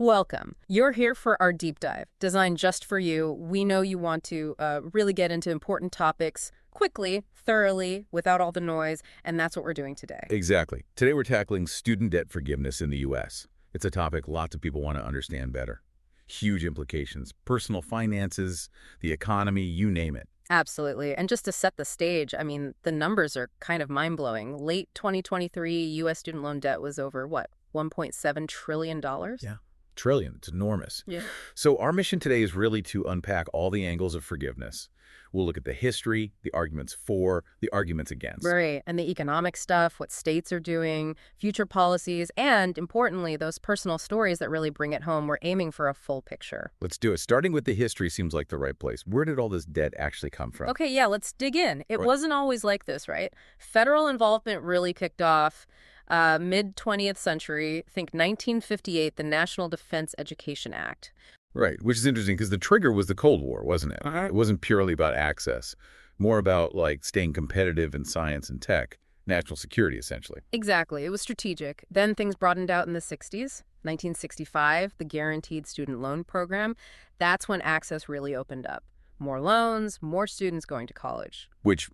Welcome. You're here for our deep dive, designed just for you. We know you want to really get into important topics quickly, thoroughly, without all the noise, and that's what we're doing today. Exactly. Today we're tackling student debt forgiveness in the U.S. It's a topic lots of people want to understand better. Huge implications. Personal finances, the economy, you name it. Absolutely. And just to set the stage, I mean, the numbers are kind of mind-blowing. Late 2023, U.S. student loan debt was over, what, $1.7 trillion? Yeah. Trillion. It's enormous. Yeah. So our mission today is really to unpack all the angles of forgiveness. We'll look at the history, the arguments for, the arguments against. Right. And the economic stuff, what states are doing, future policies, and importantly, those personal stories that really bring it home. We're aiming for a full picture. Let's do it. Starting with the history seems like the right place. Where did all this debt actually come from? Okay, yeah, let's dig in. It Right. wasn't always like this, right? Federal involvement really kicked off mid-20th century. Think 1958, the National Defense Education Act. Right, which is interesting because the trigger was the Cold War, wasn't it? It wasn't purely about access, more about like staying competitive in science and tech, national security essentially. Exactly. It was strategic. Then things broadened out in the 60s. 1965, the Guaranteed Student Loan Program. That's when access really opened up. More loans, more students going to college. Which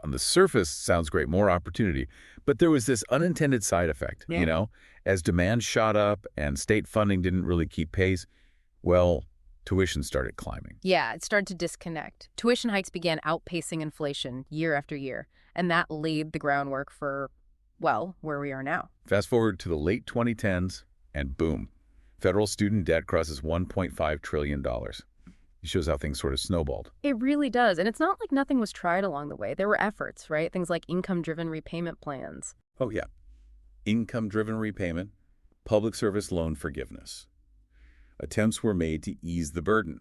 on the surface sounds great, more opportunity. But there was this unintended side effect, Yeah. as demand shot up and state funding didn't really keep pace, well, tuition started climbing. Yeah, it started to disconnect. Tuition hikes began outpacing inflation year after year, and that laid the groundwork for, well, where we are now. Fast forward to the late 2010s, and boom, federal student debt crosses $1.5 trillion. It shows how things sort of snowballed. It really does. And it's not like nothing was tried along the way. There were efforts, right? Things like income-driven repayment plans. Oh, yeah. Income-driven repayment, public service loan forgiveness. Attempts were made to ease the burden.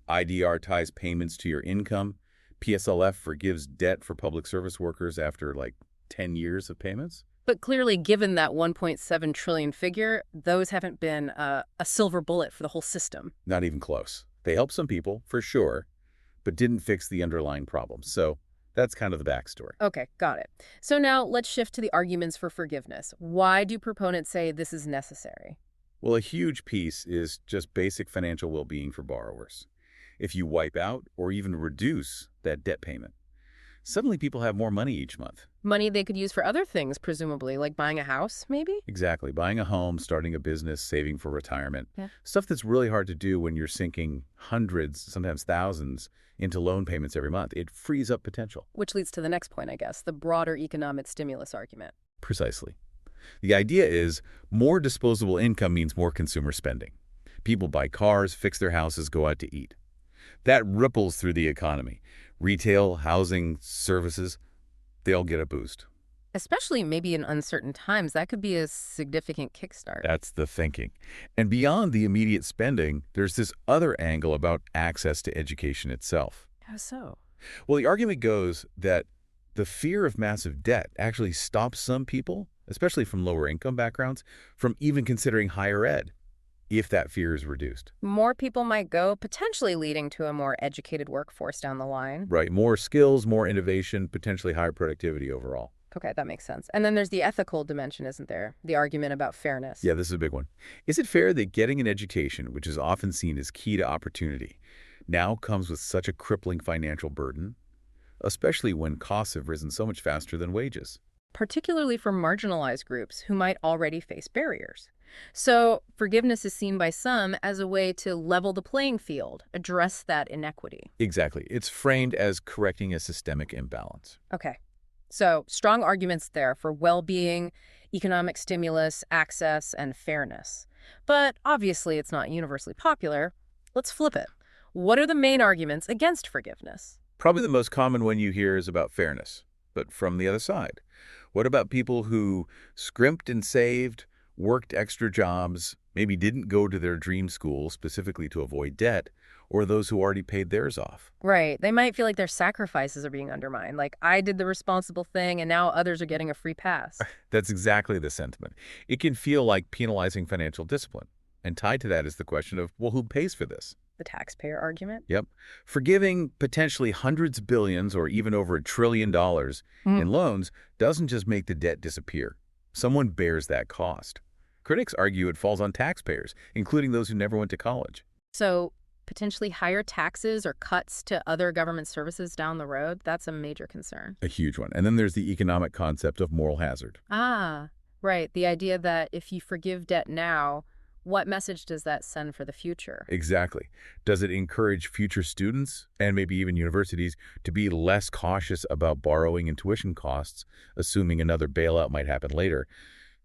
IDR ties payments to your income. PSLF forgives debt for public service workers after like 10 years of payments. But clearly, given that 1.7 trillion figure, those haven't been a silver bullet for the whole system. Not even close. They helped some people, for sure, but didn't fix the underlying problems. So that's kind of the backstory. Okay, got it. So now let's shift to the arguments for forgiveness. Why do proponents say this is necessary? Well, a huge piece is just basic financial well-being for borrowers. If you wipe out or even reduce that debt payment, suddenly people have more money each month. Money they could use for other things, presumably, like buying a house, maybe? Exactly. Buying a home, starting a business, saving for retirement. Yeah. Stuff that's really hard to do when you're sinking hundreds, sometimes thousands, into loan payments every month. It frees up potential. Which leads to the next point, I guess, the broader economic stimulus argument. Precisely. The idea is more disposable income means more consumer spending. People buy cars, fix their houses, go out to eat. That ripples through the economy. Retail, housing, services, they all get a boost. Especially maybe in uncertain times, that could be a significant kickstart. That's the thinking. And beyond the immediate spending, there's this other angle about access to education itself. How so? Well, the argument goes that the fear of massive debt actually stops some people, especially from lower income backgrounds, from even considering higher ed, if that fear is reduced. More people might go, potentially leading to a more educated workforce down the line. Right, more skills, more innovation, potentially higher productivity overall. Okay, that makes sense. And then there's the ethical dimension, isn't there? The argument about fairness. Yeah, this is a big one. Is it fair that getting an education, which is often seen as key to opportunity, now comes with such a crippling financial burden, especially when costs have risen so much faster than wages? Particularly for marginalized groups who might already face barriers. So forgiveness is seen by some as a way to level the playing field, address that inequity. Exactly. It's framed as correcting a systemic imbalance. Okay. So strong arguments there for well-being, economic stimulus, access, and fairness. But obviously it's not universally popular. Let's flip it. What are the main arguments against forgiveness? Probably the most common one you hear is about fairness, but from the other side. What about people who scrimped and saved, worked extra jobs, maybe didn't go to their dream school specifically to avoid debt, or those who already paid theirs off? Right. They might feel like their sacrifices are being undermined. Like, I did the responsible thing and now others are getting a free pass. That's exactly the sentiment. It can feel like penalizing financial discipline. And tied to that is the question of, well, who pays for this? The taxpayer argument? Yep. Forgiving potentially hundreds of billions or even over $1 trillion in loans doesn't just make the debt disappear. Someone bears that cost. Critics argue it falls on taxpayers, including those who never went to college. So potentially higher taxes or cuts to other government services down the road, that's a major concern. A huge one. And then there's the economic concept of moral hazard. Ah, right. The idea that if you forgive debt now, what message does that send for the future? Exactly. Does it encourage future students, and maybe even universities, to be less cautious about borrowing and tuition costs, assuming another bailout might happen later?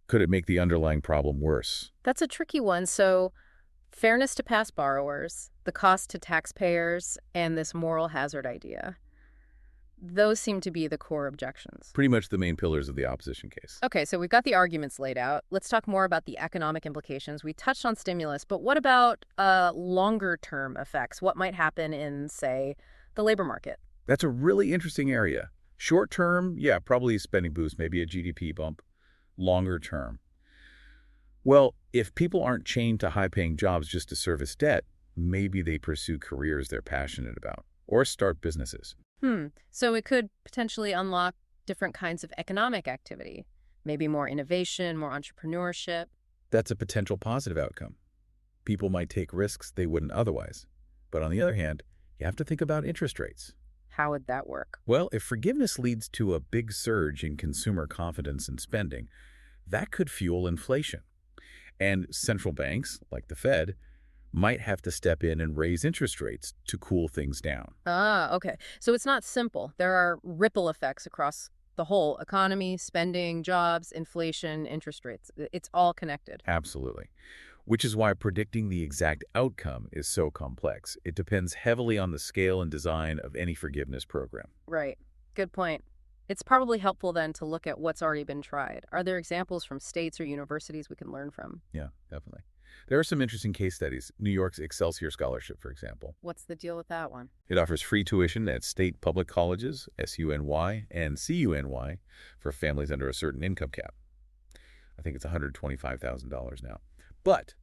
Could it make the underlying problem worse? That's a tricky one. So fairness to past borrowers, the cost to taxpayers, and this moral hazard idea. Those seem to be the core objections. Pretty much the main pillars of the opposition case. Okay, so we've got the arguments laid out. Let's talk more about the economic implications. We touched on stimulus, but what about longer-term effects? What might happen in, say, the labor market? That's a really interesting area. Short term, yeah, probably a spending boost, maybe a GDP bump. Longer term. Well, if people aren't chained to high-paying jobs just to service debt, maybe they pursue careers they're passionate about or start businesses. So it could potentially unlock different kinds of economic activity, maybe more innovation, more entrepreneurship. That's a potential positive outcome. People might take risks they wouldn't otherwise. But on the other hand, you have to think about interest rates. How would that work? Well, if forgiveness leads to a big surge in consumer confidence and spending, that could fuel inflation. And central banks, like the Fed, might have to step in and raise interest rates to cool things down. Ah, okay. So it's not simple. There are ripple effects across the whole economy, spending, jobs, inflation, interest rates. It's all connected. Absolutely. Which is why predicting the exact outcome is so complex. It depends heavily on the scale and design of any forgiveness program. Right. Good point. It's probably helpful then to look at what's already been tried. Are there examples from states or universities we can learn from? Yeah, definitely. There are some interesting case studies. New York's Excelsior Scholarship, for example. What's the deal with that one? It offers free tuition at state public colleges, SUNY, and CUNY for families under a certain income cap. I think it's $125,000 now. But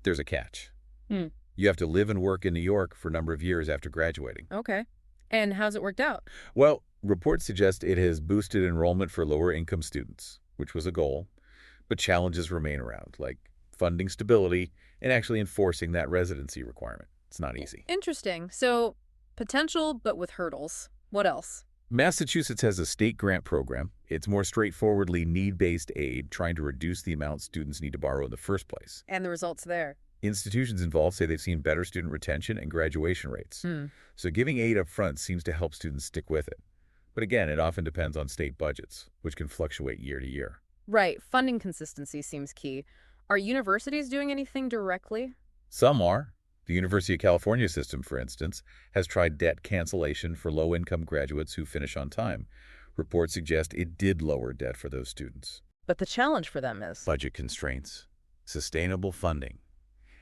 there's a catch. You have to live and work in New York for a number of years after graduating. Okay. And how's it worked out? Well, reports suggest it has boosted enrollment for lower-income students, which was a goal, but challenges remain around, like funding stability and actually enforcing that residency requirement. It's not easy. Interesting. So potential, but with hurdles. What else? Massachusetts has a state grant program. It's more straightforwardly need-based aid, trying to reduce the amount students need to borrow in the first place. And the results there. Institutions involved say they've seen better student retention and graduation rates. So giving aid up front seems to help students stick with it. But again, it often depends on state budgets, which can fluctuate year to year. Right. Funding consistency seems key. Are universities doing anything directly? Some are. The University of California system, for instance, has tried debt cancellation for low-income graduates who finish on time. Reports suggest it did lower debt for those students. But the challenge for them is Budget constraints, sustainable funding.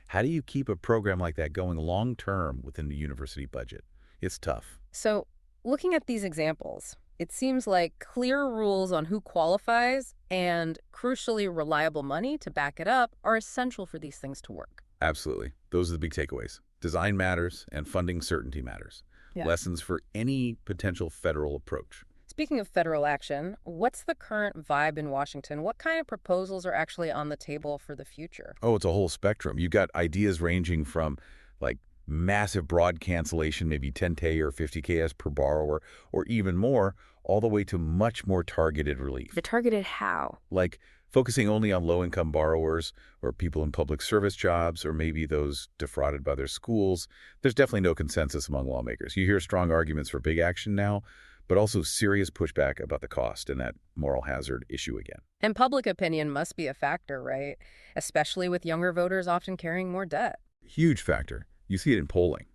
How do you keep a program like that going long-term within the university budget? It's tough. So, looking at these examples, it seems like clear rules on who qualifies and, crucially, reliable money to back it up are essential for these things to work. Absolutely. Those are the big takeaways. Design matters and funding certainty matters. Lessons for any potential federal approach. Speaking of federal action, what's the current vibe in Washington? What kind of proposals are actually on the table for the future? Oh, it's a whole spectrum. You've got ideas ranging from, like, massive broad cancellation, maybe 10K or 50K per borrower, or even more, all the way to much more targeted relief. The targeted how? Like focusing only on low-income borrowers or people in public service jobs or maybe those defrauded by their schools. There's definitely no consensus among lawmakers. You hear strong arguments for big action now, but also serious pushback about the cost and that moral hazard issue again. And public opinion must be a factor, right? Especially with younger voters often carrying more debt. Huge factor. You see it in polling.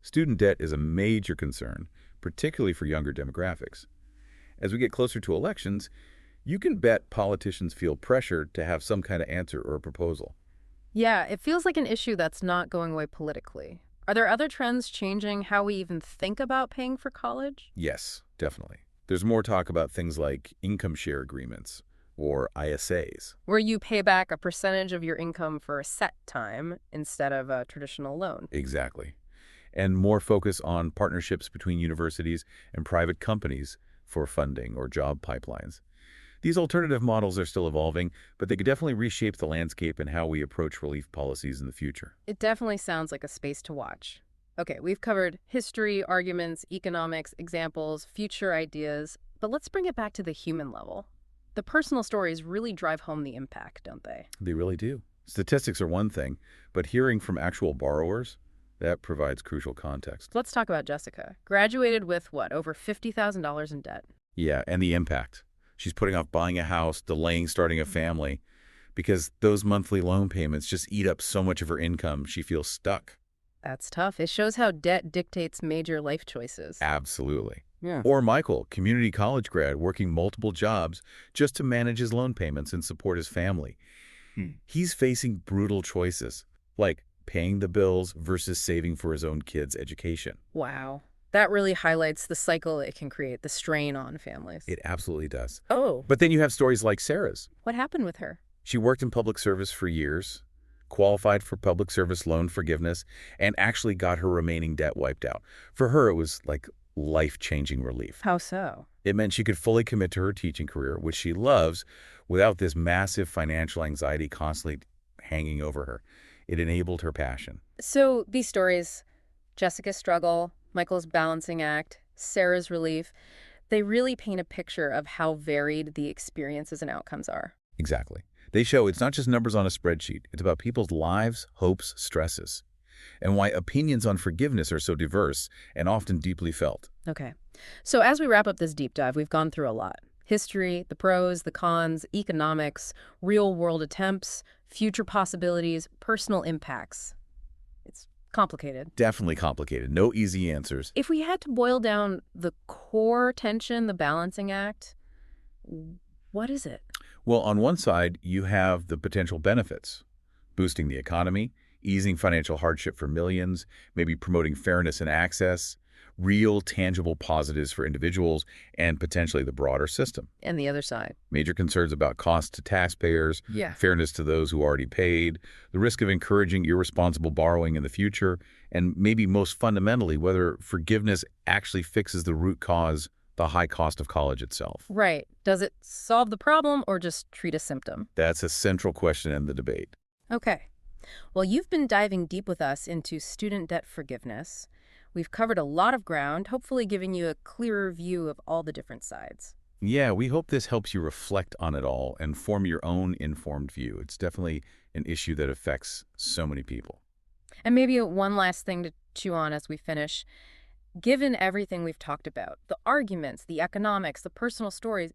Student debt is a major concern, particularly for younger demographics. As we get closer to elections, you can bet politicians feel pressured to have some kind of answer or proposal. Yeah, it feels like an issue that's not going away politically. Are there other trends changing how we even think about paying for college? Yes, definitely. There's more talk about things like income share agreements or ISAs. Where you pay back a percentage of your income for a set time instead of a traditional loan. Exactly. And more focus on partnerships between universities and private companies for funding or job pipelines. These alternative models are still evolving, but they could definitely reshape the landscape and how we approach relief policies in the future. It definitely sounds like a space to watch. Okay, we've covered history, arguments, economics, examples, future ideas, but let's bring it back to the human level. The personal stories really drive home the impact, don't they? They really do. Statistics are one thing, but hearing from actual borrowers, that provides crucial context. Let's talk about Jessica. Graduated with what, over $50,000 in debt? Yeah, and the impact. She's putting off buying a house, delaying starting a family, because those monthly loan payments just eat up so much of her income, she feels stuck. That's tough. It shows how debt dictates major life choices. Absolutely. Yeah. Or Michael, community college grad, working multiple jobs just to manage his loan payments and support his family. He's facing brutal choices, like paying the bills versus saving for his own kids' education. Wow. That really highlights the cycle it can create, the strain on families. It absolutely does. Oh, But then you have stories like Sarah's. what happened with her? She worked in public service for years, qualified for public service loan forgiveness, and actually got her remaining debt wiped out. For her, it was like life-changing relief. How so? It meant she could fully commit to her teaching career, which she loves, without this massive financial anxiety constantly hanging over her. It enabled her passion. So these stories, Jessica's struggle, Michael's balancing act, Sarah's relief, they really paint a picture of how varied the experiences and outcomes are. Exactly. They show it's not just numbers on a spreadsheet. It's about people's lives, hopes, stresses, and why opinions on forgiveness are so diverse and often deeply felt. Okay. So as we wrap up this deep dive, we've gone through a lot. History, the pros, the cons, economics, real-world attempts, future possibilities, personal impacts. It's complicated. Definitely complicated. No easy answers. If we had to boil down the core tension, the balancing act, what is it? Well, on one side, you have the potential benefits, boosting the economy, easing financial hardship for millions, maybe promoting fairness and access, real, tangible positives for individuals, and potentially the broader system. And the other side. Major concerns about costs to taxpayers, Yeah. fairness to those who already paid, the risk of encouraging irresponsible borrowing in the future, and maybe most fundamentally, whether forgiveness actually fixes the root cause, the high cost of college itself. Right. Does it solve the problem or just treat a symptom? That's a central question in the debate. Okay. Well, you've been diving deep with us into student debt forgiveness. We've covered a lot of ground, hopefully giving you a clearer view of all the different sides. Yeah, we hope this helps you reflect on it all and form your own informed view. It's definitely an issue that affects so many people. And maybe one last thing to chew on as we finish. Given everything we've talked about, the arguments, the economics, the personal stories,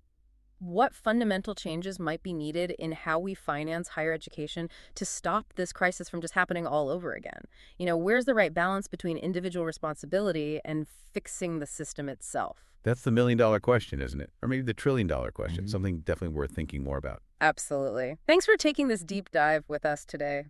what fundamental changes might be needed in how we finance higher education to stop this crisis from just happening all over again? Where's the right balance between individual responsibility and fixing the system itself? That's the million-dollar question, isn't it? Or maybe the trillion-dollar question, something definitely worth thinking more about. Absolutely. Thanks for taking this deep dive with us today.